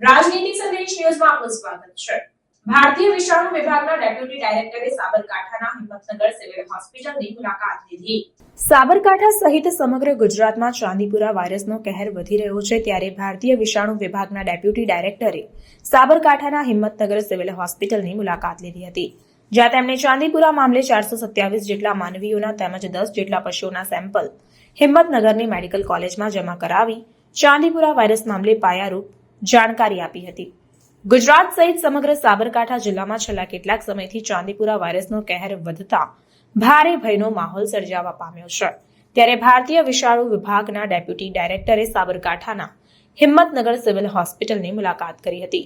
રાજનીતિ સંદેશ ન્યૂઝમાં આપનું સ્વાગત છે। ભારતીય વિષાણુ વિભાગના ડેપ્યુટી ડાયરેક્ટરે સાબરકાંઠાના હિંમતનગર સિવિલ હોસ્પિટલની મુલાકાત લીધી। સાબરકાંઠા સહિત સમગ્ર ગુજરાતમાં ચાંદીપુરા વાયરસનો કહેર વધી રહ્યો છે, ત્યારે ભારતીય વિષાણુ વિભાગના ડેપ્યુટી ડાયરેક્ટરે સાબરકાંઠાના હિંમતનગર સિવિલ હોસ્પિટલની મુલાકાત લીધી હતી, જ્યાં તેમણે ચાંદીપુરા મામલે 427 જેટલા માનવીઓના તેમજ 10 જેટલા પશુઓના સેમ્પલ હિંમતનગરની મેડિકલ કોલેજમાં જમા કરાવી ચાંદીપુરા વાયરસ મામલે પાયારૂપ જાણકારી આપી હતી। ગુજરાત સહિત સમગ્ર સાબરકાંઠા જિલ્લામાં છેલ્લા કેટલાક સમયથી ચાંદીપુરા વાયરસનો કહેર વધતા ભારે ભયનો માહોલ સર્જાવા પામ્યો છે, ત્યારે ભારતીય વિષાણુ વિભાગના ડેપ્યુટી ડાયરેક્ટરે સાબરકાંઠાના હિંમતનગર સિવિલ હોસ્પિટલની મુલાકાત કરી હતી,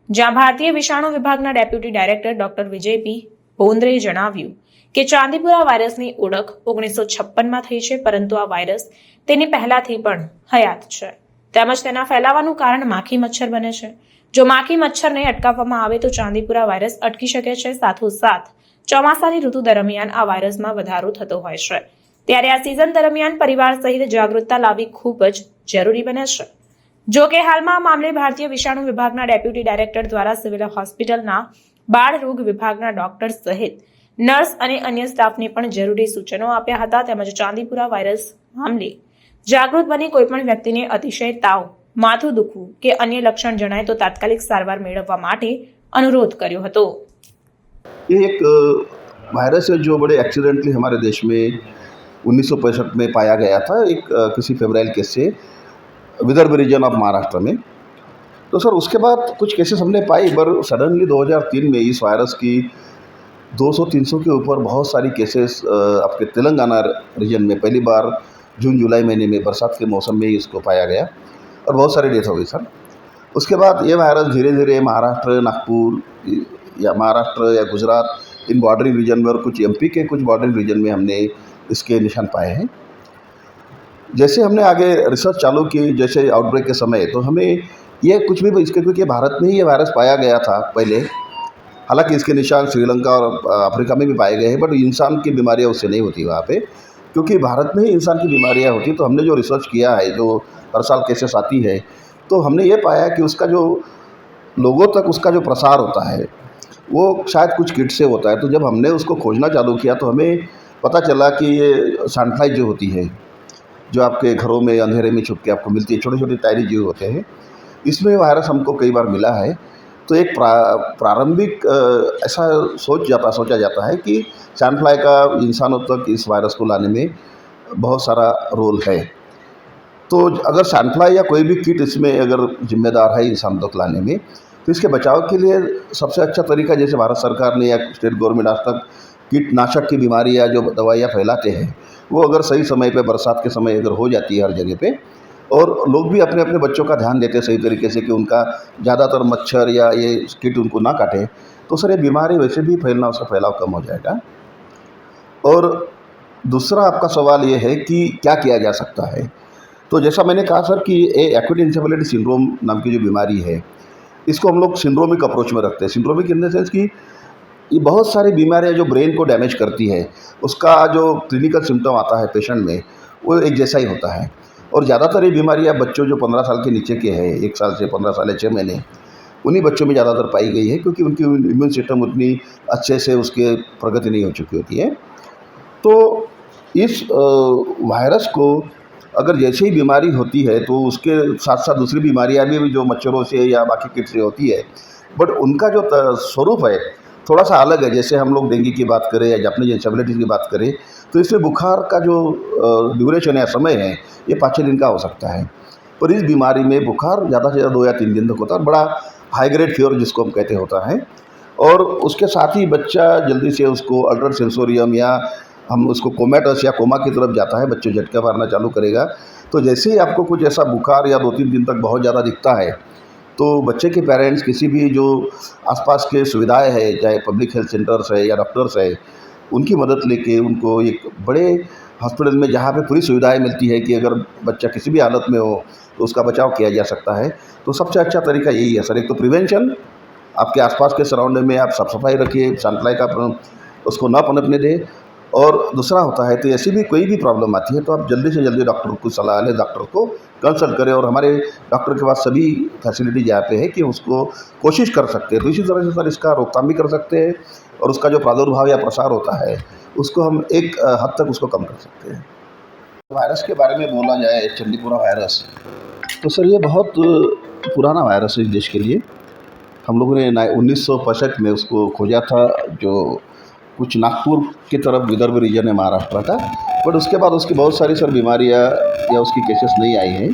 જ્યાં ભારતીય વિષાણુ વિભાગના ડેપ્યુટી ડાયરેક્ટર ડોક્ટર વિજય પી બોંદ્રેએ જણાવ્યું કે ચાંદીપુરા વાયરસની ઓળખ 1956માં થઈ છે, પરંતુ આ વાયરસ તેની પહેલાથી પણ હયાત છે, તેમજ તેના ફેલાવાનું કારણ માખી મચ્છર બને છે। જો માખી મચ્છરને અટકાવવામાં આવે તો ચાંદીપુરા વાયરસ અટકી શકે છે। સાથોસાથ ચોમાસાની ઋતુ દરમિયાન આ વાયરસમાં વધારો થતો હોય છે, ત્યારે આ સિઝન દરમિયાન પરિવાર સહિત જાગૃતતા લાવવી ખૂબ જ જરૂરી બને છે। જો કે હાલમાં આ મામલે ભારતીય વિષાણુ વિભાગના ડેપ્યુટી ડાયરેક્ટર દ્વારા સિવિલ હોસ્પિટલના બાળ રોગ વિભાગના ડોક્ટર સહિત નર્સ અને અન્ય સ્ટાફને પણ જરૂરી સૂચનો આપ્યા હતા, તેમજ ચાંદીપુરા વાયરસ મામલે જાગૃત બની કોઈપણ વ્યક્તિને અતિશય તાવ, માથું દુખવું કે અન્ય લક્ષણ જણાય તો તાત્કાલિક સારવાર મેળવવા માટે अनुरोध કર્યો હતો। ये एक वायरस है जो बड़े एक्सीडेंटली हमारे देश में 1965 में पाया गया था, एक किसी फेब्राइल केस से विदर्भ रीजन ऑफ महाराष्ट्र में। तो सर उसके बाद कुछ केसेस हमने पाई, पर सडनली 2003 में इस वायरस की 200-300 के ऊपर बहुत सारी केसेस आपके तेलंगाना रीजन में पहली बार जून जुलाई महीने में बरसात के मौसम में इसको पाया गया और बहुत सारी डेथ हो गई सर। उसके बाद ये वायरस धीरे धीरे महाराष्ट्र, नागपुर या महाराष्ट्र या गुजरात इन बॉर्डरिंग रीजन में और कुछ एमपी के कुछ बॉर्डरिंग रीजन में हमने इसके निशान पाए हैं। जैसे हमने आगे रिसर्च चालू की, जैसे आउटब्रेक के समय, तो हमें ये कुछ भी इसके, क्योंकि भारत में ही ये वायरस पाया गया था पहले, हालांकि इसके निशान श्रीलंका और अफ्रीका में भी पाए गए हैं, बट इंसान की बीमारियाँ उससे नहीं होती वहाँ पे, क्योंकि भारत में ही इंसान की बीमारियाँ होती। तो हमने जो रिसर्च किया है, जो हर साल केसेस आती है, तो हमने ये पाया कि उसका जो लोगों तक उसका जो प्रसार होता है वो शायद कुछ किट से होता है। तो जब हमने उसको खोजना चालू किया तो हमें पता चला कि ये सैंडफ्लाई जो होती है, जो आपके घरों में अंधेरे में छुप के आपको मिलती है, छोटे छोटे टायरी जीव होते हैं, इसमें वायरस हमको कई बार मिला है। तो एक प्रारंभिक ऐसा सोचा जाता है कि सैंडफ्लाई का इंसानों तक इस वायरस को लाने में बहुत सारा रोल है। तो अगर सैंडफ्लाई या कोई भी किट इसमें अगर जिम्मेदार है इंसान तक लाने में, तो इसके बचाव के लिए सबसे अच्छा तरीका, जैसे भारत सरकार ने या स्टेट गवर्नमेंट आज तक कीटनाशक की बीमारी या जो दवाइयाँ फैलाते हैं, वो अगर सही समय पे बरसात के समय अगर हो जाती है हर जगह पे, और लोग भी अपने अपने बच्चों का ध्यान देते हैं सही तरीके से कि उनका ज़्यादातर मच्छर या ये कीट उनको ना काटे, तो सर ये बीमारी वैसे भी फैलना, उसका फैलाव कम हो जाएगा। और दूसरा आपका सवाल ये है कि क्या किया जा सकता है। तो जैसा मैंने कहा सर कि ये एक्यूट एन्सेफेलाइटिस सिंड्रोम नाम की जो बीमारी है, इसको हम लोग सिंड्रोमिक अप्रोच में रखते हैं। सिंड्रोमिक इन द सेंस कि ये बहुत सारी बीमारियां जो ब्रेन को डैमेज करती है, उसका जो क्लिनिकल सिम्टम आता है पेशेंट में वो एक जैसा ही होता है। और ज़्यादातर ये बीमारियां बच्चों जो 15 साल के नीचे के हैं, 1 साल से 15 साल या 6 महीने, उन्हीं बच्चों में ज़्यादातर पाई गई है, क्योंकि उनकी इम्यून सिस्टम उतनी अच्छे से उसके प्रगति नहीं हो चुकी होती है। तो इस वायरस को अगर जैसे ही बीमारी होती है तो उसके साथ साथ दूसरी बीमारियां भी जो मच्छरों से या बाकी कीट से होती है, बट उनका जो स्वरूप है थोड़ा सा अलग है। जैसे हम लोग डेंगू की बात करें या जापानीज एन्सेफेलाइटिस की बात करें, तो इसमें बुखार का जो ड्यूरेशन या समय है ये 5-6 दिन का हो सकता है, पर इस बीमारी में बुखार ज़्यादा से ज़्यादा 2 या 3 दिन तक होता है, बड़ा हाई ग्रेड फीवर जिसको हम कहते होता है। और उसके साथ ही बच्चा जल्दी से उसको अल्ट्रा सेंसोरियम या हम उसको कोमेटस या कोमा की तरफ जाता है, बच्चे झटका मारना चालू करेगा। तो जैसे ही आपको कुछ ऐसा बुखार या 2-3 दिन तक बहुत ज़्यादा दिखता है, तो बच्चे के पेरेंट्स किसी भी जो आसपास के सुविधाएं है, चाहे पब्लिक हेल्थ सेंटर्स है या डॉक्टर्स है, उनकी मदद लेके उनको एक बड़े हॉस्पिटल में जहाँ पे पूरी सुविधाएं मिलती है कि अगर बच्चा किसी भी हालत में हो तो उसका बचाव किया जा सकता है। तो सबसे अच्छा तरीका यही है सर। एक तो प्रिवेंशन, आपके आसपास के सराउंडिंग में आप साफ सफाई रखिए, सैनिटाइज का उसको ना पनपने दें, और दूसरा होता है तो ऐसी भी कोई भी प्रॉब्लम आती है तो आप जल्दी से जल्दी डॉक्टर को सलाह लें, डॉक्टर को कंसल्ट करें। और हमारे डॉक्टर के पास सभी फैसिलिटी यहाँ पे है कि उसको कोशिश कर सकते हैं। तो इसी तरह से सर इसका रोकथाम भी कर सकते हैं और उसका जो प्रादुर्भाव या प्रसार होता है उसको हम एक हद तक उसको कम कर सकते हैं। वायरस के बारे में बोला जाए, चंडीपुरा वायरस, तो सर ये बहुत पुराना वायरस है इस देश के लिए। हम लोगों ने 1965 में उसको खोजा था, जो कुछ नागपुर की तरफ विदर्भ रीजन है महाराष्ट्र का। बट उसके बाद उसकी बहुत सारी सर बीमारियाँ या उसकी केसेस नहीं आई हैं।